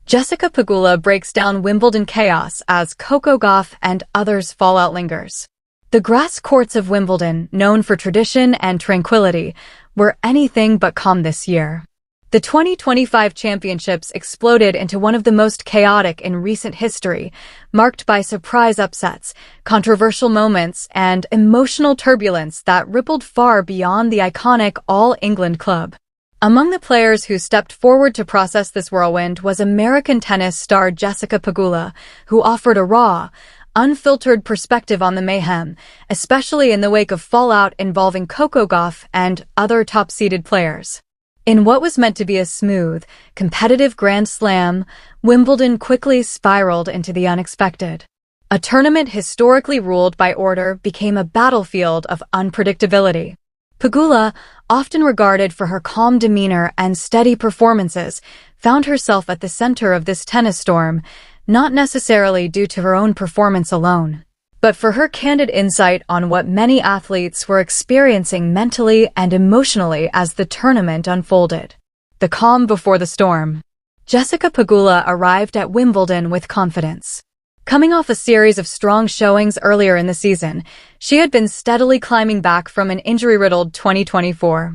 Jessica Pegula breaks down Wimbledon chaos as Coco, Gauff, and others fall out Lingers. The grass courts of Wimbledon, known for tradition and tranquility, were anything but calm this year. The 2025 championships exploded into one of the most chaotic in recent history, marked by surprise upsets, controversial moments, and emotional turbulence that rippled far beyond the iconic All England club. Among the players who stepped forward to process this whirlwind was American tennis star Jessica Pegula, who offered a raw, unfiltered perspective on the mayhem, especially in the wake of fallout involving Coco, Gauff, and other top-seeded players. In what was meant to be a smooth, competitive Grand Slam, Wimbledon quickly spiraled into the unexpected. A tournament historically ruled by order became a battlefield of unpredictability. Pegula, often regarded for her calm demeanor and steady performances, found herself at the center of this tennis storm, not necessarily due to her own performance alone, but for her candid insight on what many athletes were experiencing mentally and emotionally as the tournament unfolded. The calm before the storm. Jessica Pegula arrived at Wimbledon with confidence. Coming off a series of strong showings earlier in the season, she had been steadily climbing back from an injury-riddled 2024.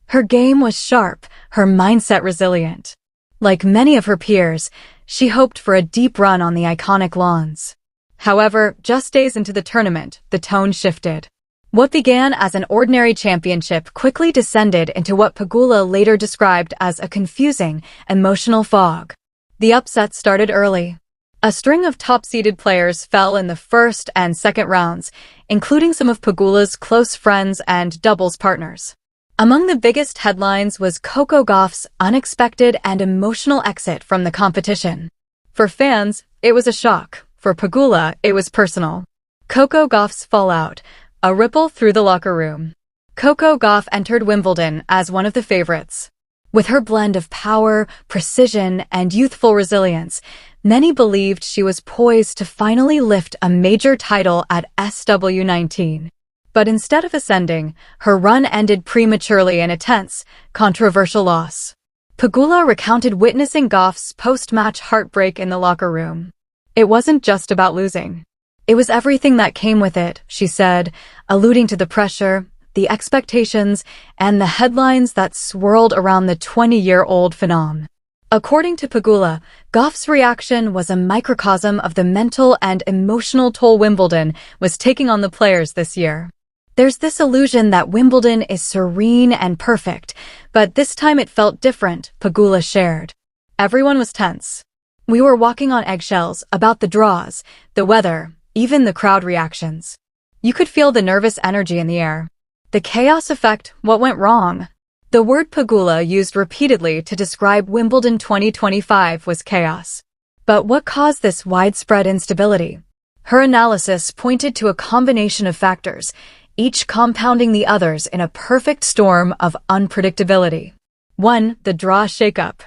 Her game was sharp, her mindset resilient. Like many of her peers, she hoped for a deep run on the iconic lawns. However, just days into the tournament, the tone shifted. What began as an ordinary championship quickly descended into what Pegula later described as a confusing, emotional fog. The upset started early. A string of top-seeded players fell in the first and second rounds, including some of Pegula's close friends and doubles partners. Among the biggest headlines was Coco Gauff's unexpected and emotional exit from the competition. For fans, it was a shock. For Pegula, it was personal. Coco Gauff's fallout, a ripple through the locker room. Coco Gauff entered Wimbledon as one of the favorites. With her blend of power, precision, and youthful resilience, many believed she was poised to finally lift a major title at SW19. But instead of ascending, her run ended prematurely in a tense, controversial loss. Pegula recounted witnessing Gauff's post-match heartbreak in the locker room. It wasn't just about losing. It was everything that came with it, she said, alluding to the pressure, the expectations, and the headlines that swirled around the 20-year-old phenom. According to Pegula, Gauff's reaction was a microcosm of the mental and emotional toll Wimbledon was taking on the players this year. There's this illusion that Wimbledon is serene and perfect, but this time it felt different, Pegula shared. Everyone was tense. We were walking on eggshells about the draws, the weather, even the crowd reactions. You could feel the nervous energy in the air. The chaos effect, what went wrong? The word Pegula used repeatedly to describe Wimbledon 2025 was chaos. But what caused this widespread instability? Her analysis pointed to a combination of factors, each compounding the others in a perfect storm of unpredictability. 1. The draw shakeup.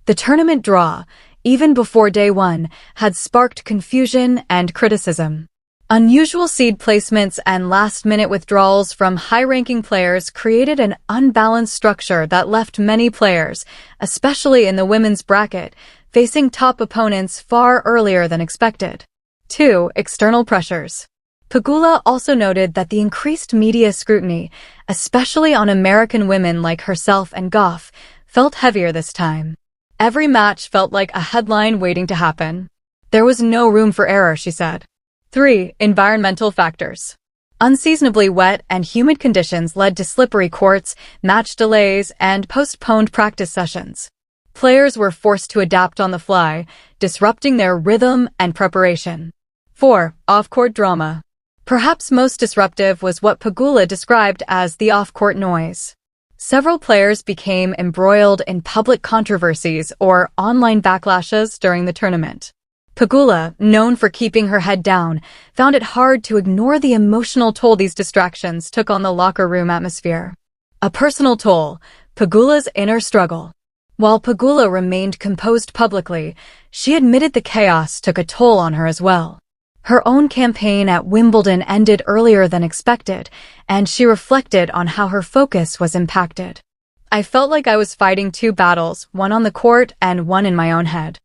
The tournament draw, even before day one, had sparked confusion and criticism. Unusual seed placements and last-minute withdrawals from high-ranking players created an unbalanced structure that left many players, especially in the women's bracket, facing top opponents far earlier than expected. 2. External pressures. Pegula also noted that the increased media scrutiny, especially on American women like herself and Gauff, felt heavier this time. Every match felt like a headline waiting to happen. There was no room for error, she said. 3. Environmental factors. Unseasonably wet and humid conditions led to slippery courts, match delays, and postponed practice sessions. Players were forced to adapt on the fly, disrupting their rhythm and preparation. 4. Off-court drama. Perhaps most disruptive was what Pegula described as the off-court noise. Several players became embroiled in public controversies or online backlashes during the tournament. Pegula, known for keeping her head down, found it hard to ignore the emotional toll these distractions took on the locker room atmosphere. A personal toll, Pegula's inner struggle. While Pegula remained composed publicly, she admitted the chaos took a toll on her as well. Her own campaign at Wimbledon ended earlier than expected, and she reflected on how her focus was impacted. I felt like I was fighting two battles, one on the court and one in my own head.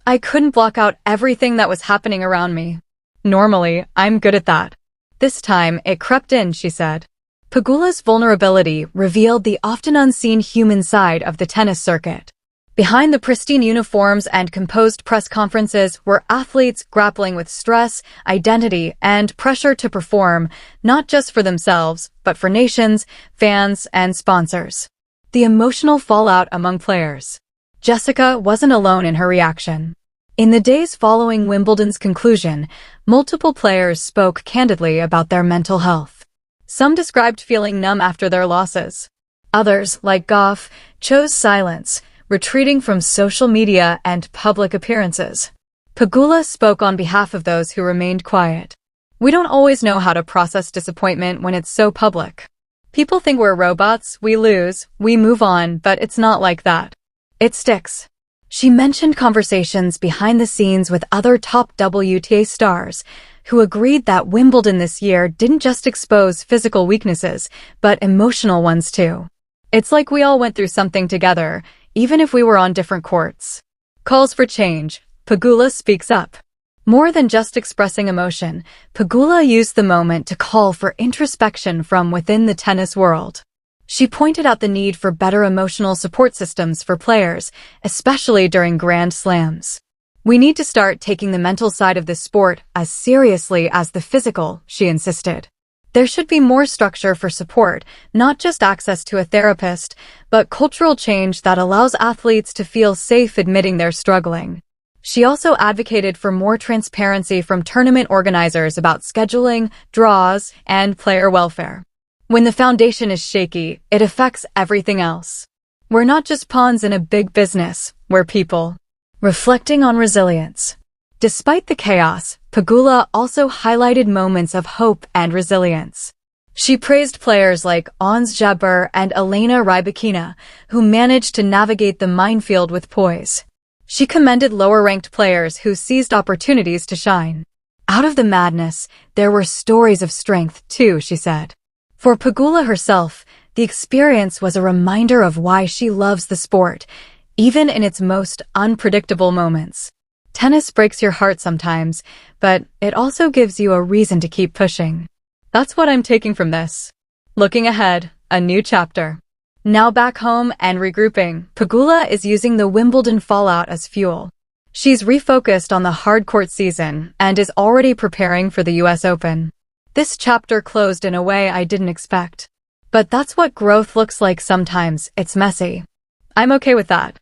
I couldn't block out everything that was happening around me. Normally, I'm good at that. This time, it crept in, she said. Pegula's vulnerability revealed the often unseen human side of the tennis circuit. Behind the pristine uniforms and composed press conferences were athletes grappling with stress, identity, and pressure to perform, not just for themselves, but for nations, fans, and sponsors. The emotional fallout among players. Jessica wasn't alone in her reaction. In the days following Wimbledon's conclusion, multiple players spoke candidly about their mental health. Some described feeling numb after their losses. Others, like Gauff, chose silence, retreating from social media and public appearances. Pegula spoke on behalf of those who remained quiet. We don't always know how to process disappointment when it's so public. People think we're robots, we lose, we move on, but it's not like that. It sticks. She mentioned conversations behind the scenes with other top WTA stars who agreed that Wimbledon this year didn't just expose physical weaknesses, but emotional ones too. It's like we all went through something together, even if we were on different courts. Calls for change. Pegula speaks up. More than just expressing emotion, Pegula used the moment to call for introspection from within the tennis world. She pointed out the need for better emotional support systems for players, especially during Grand Slams. We need to start taking the mental side of this sport as seriously as the physical, she insisted. There should be more structure for support, not just access to a therapist, but cultural change that allows athletes to feel safe admitting they're struggling. She also advocated for more transparency from tournament organizers about scheduling, draws, and player welfare. When the foundation is shaky, it affects everything else. We're not just pawns in a big business, we're people. Reflecting on resilience. Despite the chaos, Pegula also highlighted moments of hope and resilience. She praised players like Ons Jabeur and Elena Rybakina, who managed to navigate the minefield with poise. She commended lower-ranked players who seized opportunities to shine. Out of the madness, there were stories of strength, too, she said. For Pegula herself, the experience was a reminder of why she loves the sport, even in its most unpredictable moments. Tennis breaks your heart sometimes, but it also gives you a reason to keep pushing. That's what I'm taking from this. Looking ahead, a new chapter. Now back home and regrouping, Pegula is using the Wimbledon fallout as fuel. She's refocused on the hard court season and is already preparing for the US Open. This chapter closed in a way I didn't expect. But that's what growth looks like sometimes. It's messy. I'm okay with that.